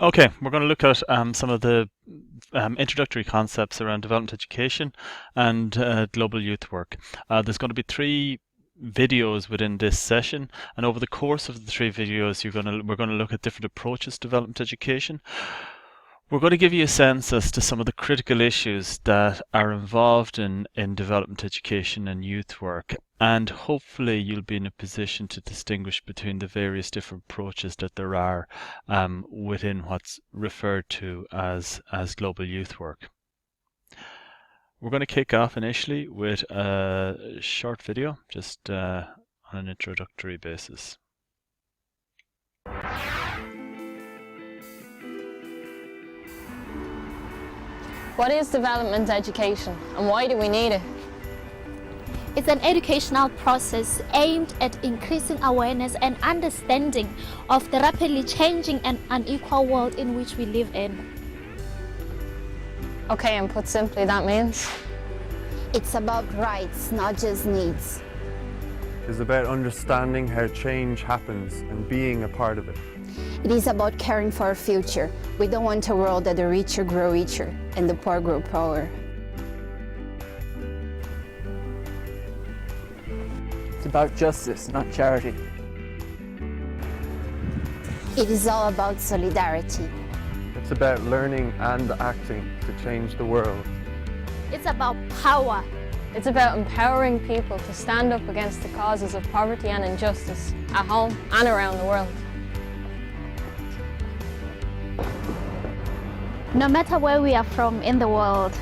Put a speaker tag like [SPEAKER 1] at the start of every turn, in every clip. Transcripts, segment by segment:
[SPEAKER 1] Okay, we're going to look at some of the introductory concepts around development education and global youth work. There's going to be three videos within this session, and over the course of the three videos, we're going to look at different approaches to development education. We're going to give you a sense as to some of the critical issues that are involved in development education and youth work, and hopefully you'll be in a position to distinguish between the various different approaches that there are within what's referred to as global youth work. We're going to kick off initially with a short video, just on an introductory basis.
[SPEAKER 2] What is development education and why do we need it?
[SPEAKER 3] It's an educational process aimed at increasing awareness and understanding of the rapidly changing and unequal world in which we live in.
[SPEAKER 2] Okay, and put simply, that means?
[SPEAKER 4] It's about rights, not just needs.
[SPEAKER 5] It's about understanding how change happens and being a part of it.
[SPEAKER 4] It is about caring for our future. We don't want a world that the richer grow richer and the poor grow poorer.
[SPEAKER 6] It's about justice, not charity.
[SPEAKER 4] It is all about solidarity.
[SPEAKER 5] It's about learning and acting to change the world.
[SPEAKER 3] It's about power.
[SPEAKER 2] It's about empowering people to stand up against the causes of poverty and injustice at home and around the world.
[SPEAKER 3] No matter where we are from in the world,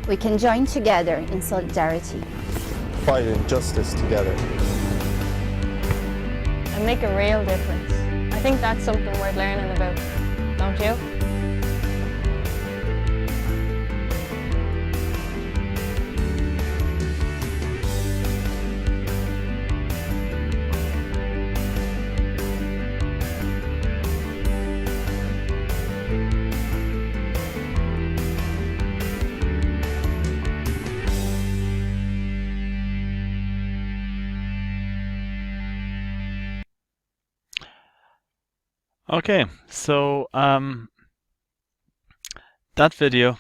[SPEAKER 4] We can join together in solidarity.
[SPEAKER 5] Fight injustice together.
[SPEAKER 2] And make a real difference. I think that's something worth learning about, don't you?
[SPEAKER 1] Okay, so that video,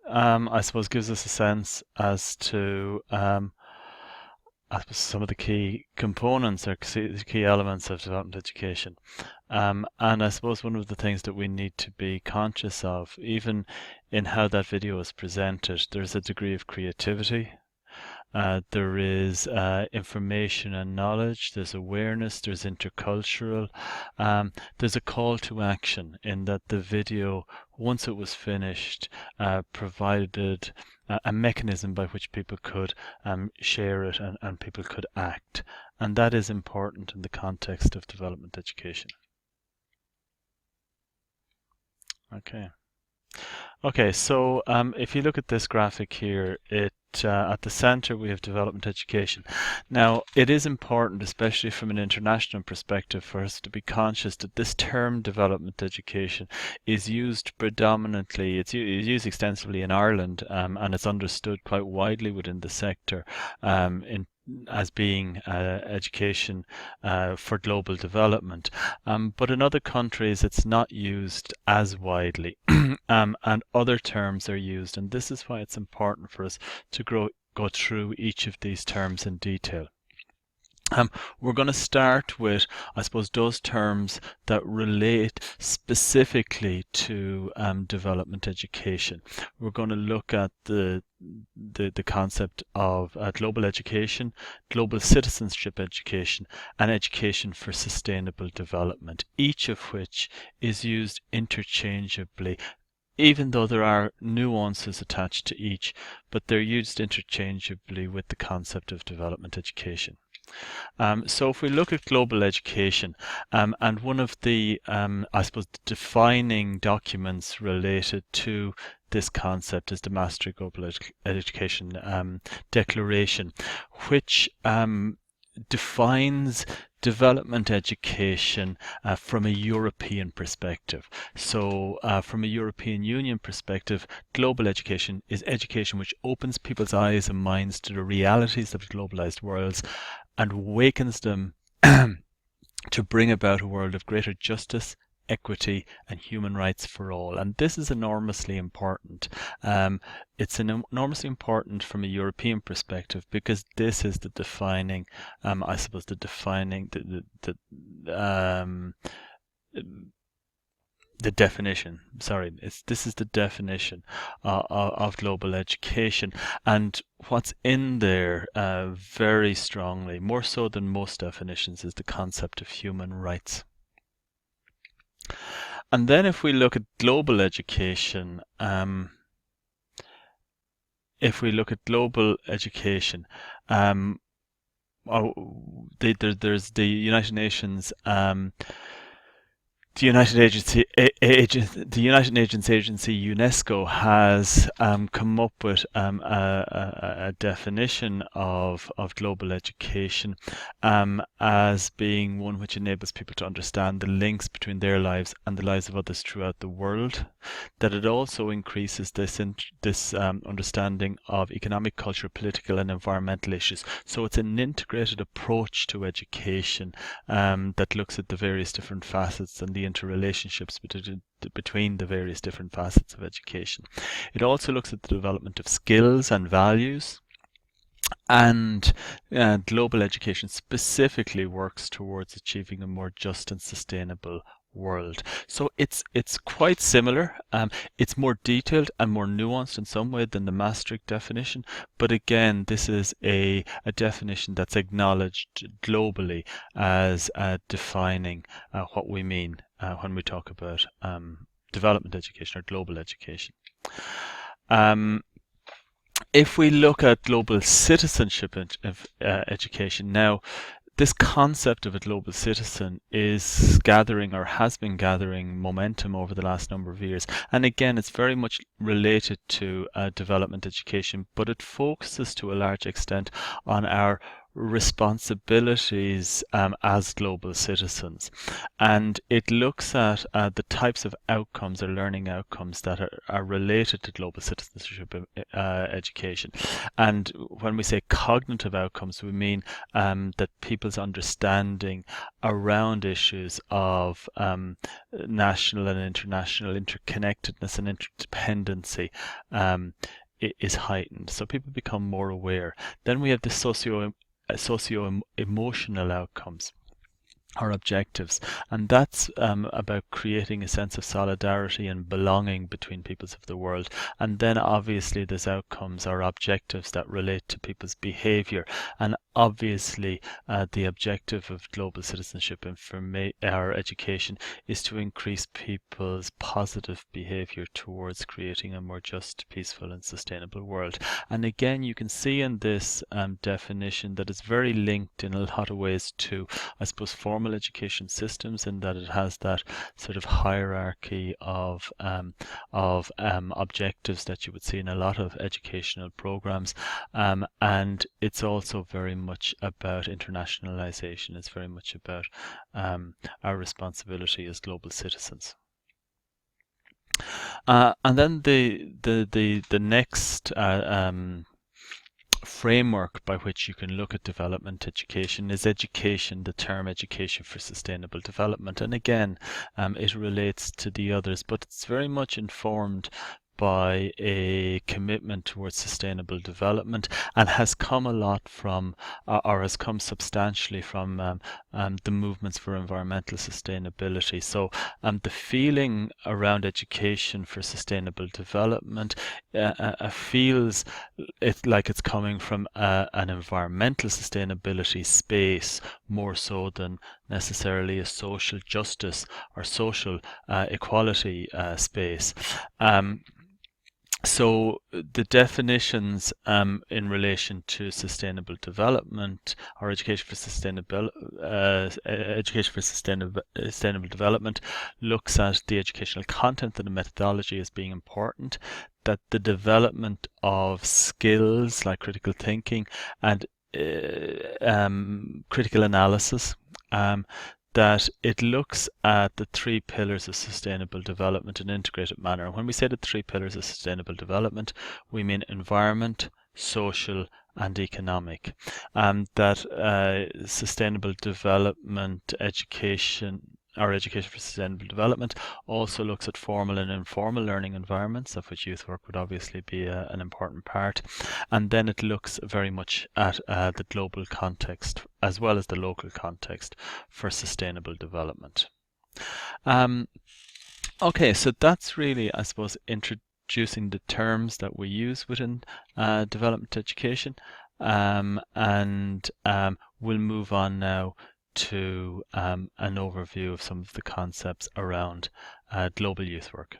[SPEAKER 1] I suppose, gives us a sense as to I suppose some of the key components or key elements of development education. And I suppose one of the things that we need to be conscious of, even in how that video is presented, there's a degree of creativity. There is information and knowledge, there's awareness, there's intercultural, there's a call to action in that the video, once it was finished, provided a mechanism by which people could share it and people could act. And that is important in the context of development education. Okay, so if you look at this graphic here, at the center we have development education. Now, it is important, especially from an international perspective, for us to be conscious that this term development education is used predominantly, it's used extensively in Ireland, and it's understood quite widely within the sector as being education for global development. But in other countries it's not used as widely and other terms are used, and this is why it's important for us to go through each of these terms in detail. We're going to start with, I suppose, those terms that relate specifically to development education. We're going to look at the concept of global education, global citizenship education, and education for sustainable development, each of which is used interchangeably, even though there are nuances attached to each, but they're used interchangeably with the concept of development education. So if we look at global education, and one of the, I suppose, defining documents related to this concept is the Maastricht Global Education Declaration, which defines development education from a European perspective. So from a European Union perspective, global education is education which opens people's eyes and minds to the realities of globalized worlds and awakens them to bring about a world of greater justice, equity, and human rights for all. And this is enormously important. It's enormously important from a European perspective because this is the defining, I suppose, the definition. Sorry, this is the definition of global education, and what's in there very strongly, more so than most definitions, is the concept of human rights. And then if we look at global education, there's the United Nations. The United Nations agency UNESCO has come up with a definition of global education as being one which enables people to understand the links between their lives and the lives of others throughout the world. That it also increases this understanding of economic, cultural, political, and environmental issues. So it's an integrated approach to education that looks at the various different facets and the interrelationships between the various different facets of education. It also looks at the development of skills and values, and global education specifically works towards achieving a more just and sustainable world. So it's quite similar. It's more detailed and more nuanced in some way than the Maastricht definition, but again, this is a definition that's acknowledged globally as defining what we mean when we talk about development education or global education. If we look at global citizenship education now, this concept of a global citizen is gathering, or has been gathering, momentum over the last number of years. And again, it's very much related to development education, but it focuses to a large extent on our responsibilities as global citizens. And it looks at the types of outcomes or learning outcomes that are related to global citizenship education. And when we say cognitive outcomes, we mean that people's understanding around issues of national and international interconnectedness and interdependency is heightened. So people become more aware. Then we have the socio-emotional outcomes, or objectives, and that's about creating a sense of solidarity and belonging between peoples of the world. And then obviously there's outcomes or objectives that relate to people's behavior, and obviously the objective of global citizenship or education is to increase people's positive behavior towards creating a more just, peaceful, and sustainable world. And again, you can see in this definition that it's very linked in a lot of ways to, I suppose, formal education systems, in that it has that sort of hierarchy of objectives that you would see in a lot of educational programs, and it's also very much about internationalization. It's very much about our responsibility as global citizens. And then the next framework by which you can look at development education is the term education for sustainable development. And again, it relates to the others, but it's very much informed by a commitment towards sustainable development, and has come a lot from, or has come substantially from the movements for environmental sustainability. So the feeling around education for sustainable development feels like it's coming from an environmental sustainability space more so than necessarily a social justice or social equality space. So the definitions in relation to sustainable development, or education for sustainable development, looks at the educational content and the methodology as being important, that the development of skills like critical thinking and critical analysis, that it looks at the three pillars of sustainable development in an integrated manner. And when we say the three pillars of sustainable development, we mean environment, social, and economic. That sustainable development education our education for sustainable development also looks at formal and informal learning environments, of which youth work would obviously be an important part. And then it looks very much at the global context as well as the local context for sustainable development. Okay, so that's really, I suppose, introducing the terms that we use within development education. We'll move on now to an overview of some of the concepts around global youth work.